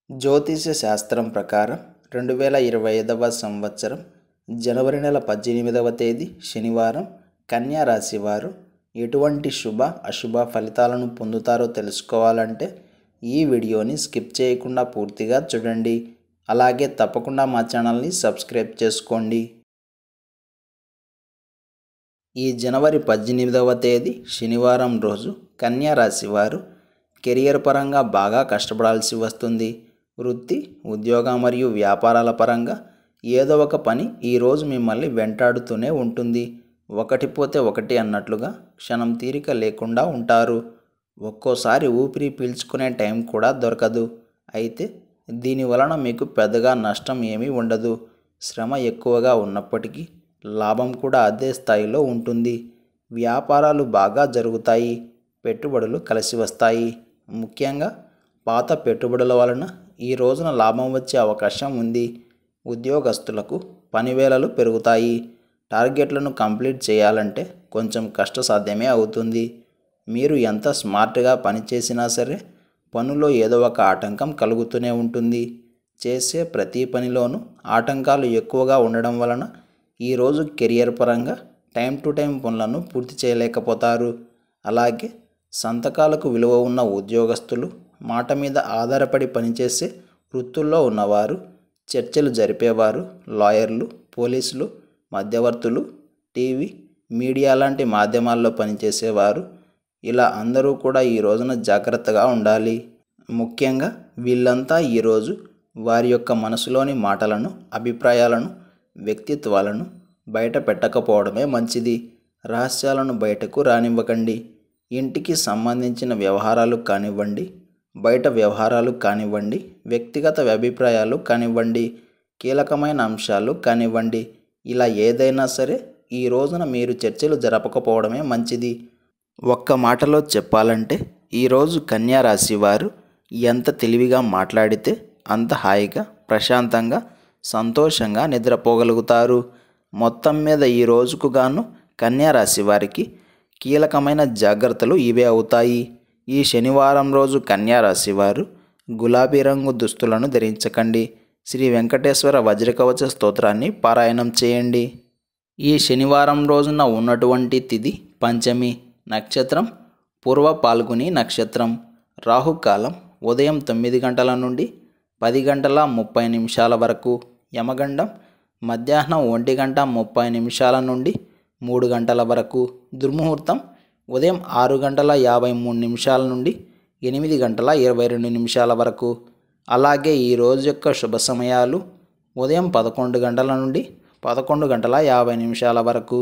జ్యోతిష శాస్త్రం ప్రకారం 2025వ సంవత్సరం జనవరి నెల 18వ తేదీ శనివారం కన్యా రాశి వారు ఎటువంటి శుభ అశుభ ఫలితాలను పొందుతారో తెలుసుకోవాలంటే ఈ వీడియోని స్కిప్ చేయకుండా పూర్తిగా చూడండి. అలాగే తప్పకుండా మా ఛానల్ని సబ్స్క్రైబ్ చేసుకోండి. ఈ జనవరి 18వ తేదీ శనివారం రోజు కన్యా రాశి వారు కెరియర్ పరంగా బాగా కష్టపడాల్సి వస్తుంది. వృత్తి, ఉద్యోగ మరియు వ్యాపారాల పరంగా ఏదో ఒక పని ఈరోజు మిమ్మల్ని వెంటాడుతూనే ఉంటుంది. ఒకటి పోతే ఒకటి అన్నట్లుగా క్షణం తీరిక లేకుండా ఉంటారు. ఒక్కోసారి ఊపిరి పీల్చుకునే టైం కూడా దొరకదు. అయితే దీని వలన మీకు పెద్దగా నష్టం ఏమీ ఉండదు. శ్రమ ఎక్కువగా ఉన్నప్పటికీ లాభం కూడా అదే స్థాయిలో ఉంటుంది. వ్యాపారాలు బాగా జరుగుతాయి. పెట్టుబడులు కలిసి వస్తాయి. ముఖ్యంగా పాత పెట్టుబడుల వలన ఈ రోజున లాభం వచ్చే అవకాశం ఉంది. ఉద్యోగస్తులకు పనివేళలు పెరుగుతాయి. టార్గెట్లను కంప్లీట్ చేయాలంటే కొంచెం కష్టసాధ్యమే అవుతుంది. మీరు ఎంత స్మార్ట్గా పనిచేసినా సరే పనిలో ఏదో ఒక ఆటంకం కలుగుతూనే ఉంటుంది. చేసే ప్రతి పనిలోనూ ఆటంకాలు ఎక్కువగా ఉండడం వలన ఈరోజు కెరియర్ పరంగా టైం టు టైం పనులను పూర్తి చేయలేకపోతారు. అలాగే సంతకాలకు విలువ ఉన్న ఉద్యోగస్తులు, మాట మీద ఆధారపడి పనిచేసే వృత్తుల్లో ఉన్నవారు, చర్చలు జరిపేవారు, లాయర్లు, పోలీసులు, మధ్యవర్తులు, టీవీ, మీడియా లాంటి మాధ్యమాల్లో పనిచేసేవారు, ఇలా అందరూ కూడా ఈ రోజున జాగ్రత్తగా ఉండాలి. ముఖ్యంగా వీళ్ళంతా ఈరోజు వారి యొక్క మనసులోని మాటలను, అభిప్రాయాలను, వ్యక్తిత్వాలను బయట పెట్టకపోవడమే మంచిది. రహస్యాలను బయటకు రానివ్వకండి. ఇంటికి సంబంధించిన వ్యవహారాలు కానివ్వండి, బయట వ్యవహారాలు కానివ్వండి, వ్యక్తిగత అభిప్రాయాలు కానివ్వండి, కీలకమైన అంశాలు కానివ్వండి, ఇలా ఏదైనా సరే ఈ రోజున మీరు చర్చలు జరపకపోవడమే మంచిది. ఒక్క మాటలో చెప్పాలంటే ఈరోజు కన్యా రాశి వారు ఎంత తెలివిగా మాట్లాడితే అంత హాయిగా, ప్రశాంతంగా, సంతోషంగా నిద్రపోగలుగుతారు. మొత్తం మీద ఈ రోజుకు గాను కన్యా రాశి వారికి కీలకమైన జాగ్రత్తలు ఇవే అవుతాయి. ఈ శనివారం రోజు కన్యా రాశి వారు గులాబీ రంగు దుస్తులను ధరించకండి. శ్రీ వెంకటేశ్వర వజ్రకవచ స్తోత్రాన్ని పారాయణం చేయండి. ఈ శనివారం రోజున ఉన్నటువంటి తిథి పంచమి, నక్షత్రం పూర్వ పాల్గుని నక్షత్రం, రాహుకాలం ఉదయం 9 గంటల నుండి 10 గంటల 30 నిమిషాల వరకు, యమగండం మధ్యాహ్నం 1 గంట 30 నిమిషాల నుండి 3 గంటల వరకు, దుర్ముహూర్తం ఉదయం 6 గంటల 53 నిమిషాల నుండి 8 గంటల 22 నిమిషాల వరకు. అలాగే ఈ రోజు యొక్క శుభ సమయాలు ఉదయం 11 గంటల నుండి 11 గంటల 50 నిమిషాల వరకు.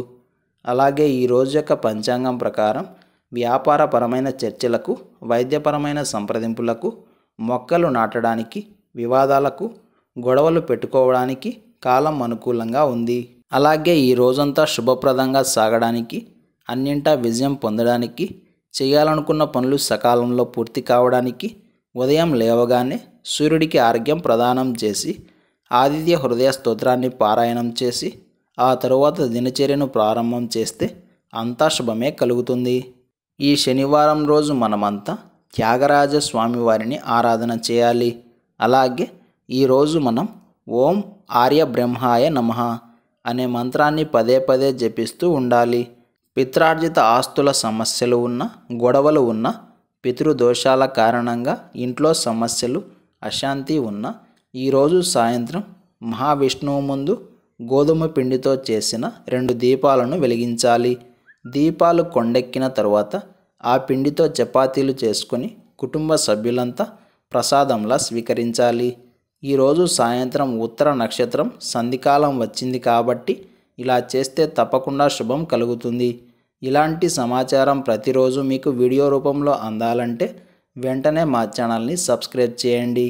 అలాగే ఈ రోజు యొక్క పంచాంగం ప్రకారం వ్యాపారపరమైన చర్చలకు, వైద్యపరమైన సంప్రదింపులకు, మొక్కలు నాటడానికి, వివాదాలకు, గొడవలు పెట్టుకోవడానికి కాలం అనుకూలంగా ఉంది. అలాగే ఈ రోజంతా శుభప్రదంగా సాగడానికి, అన్నింటా విజయం పొందడానికి, చేయాలనుకున్న పనులు సకాలంలో పూర్తి కావడానికి ఉదయం లేవగానే సూర్యుడికి ఆర్ఘ్యం ప్రదానం చేసి, ఆదిత్య హృదయ స్తోత్రాన్ని పారాయణం చేసి ఆ తరువాత దినచర్యను ప్రారంభం చేస్తే అంతా శుభమే కలుగుతుంది. ఈ శనివారం రోజు మనమంతా త్యాగరాజ స్వామి వారిని ఆరాధన చేయాలి. అలాగే ఈరోజు మనం ఓం ఆర్య బ్రహ్మాయ నమః అనే మంత్రాన్ని పదే పదే జపిస్తూ ఉండాలి. పిత్రార్జిత ఆస్తుల సమస్యలు ఉన్న, గొడవలు ఉన్న, పితృదోషాల కారణంగా ఇంట్లో సమస్యలు, అశాంతి ఉన్న ఈరోజు సాయంత్రం మహావిష్ణువు ముందు గోధుమ పిండితో చేసిన 2 దీపాలను వెలిగించాలి. దీపాలు కొండెక్కిన తరువాత ఆ పిండితో చపాతీలు చేసుకొని కుటుంబ సభ్యులంతా ప్రసాదంలా స్వీకరించాలి. ఈరోజు సాయంత్రం ఉత్తర నక్షత్రం సంధికాలం వచ్చింది కాబట్టి ఇలా చేస్తే తప్పకుండా శుభం కలుగుతుంది. ఇలాంటి సమాచారం ప్రతిరోజు మీకు వీడియో రూపంలో అందాలంటే వెంటనే మా ఛానల్ని సబ్స్క్రైబ్ చేయండి.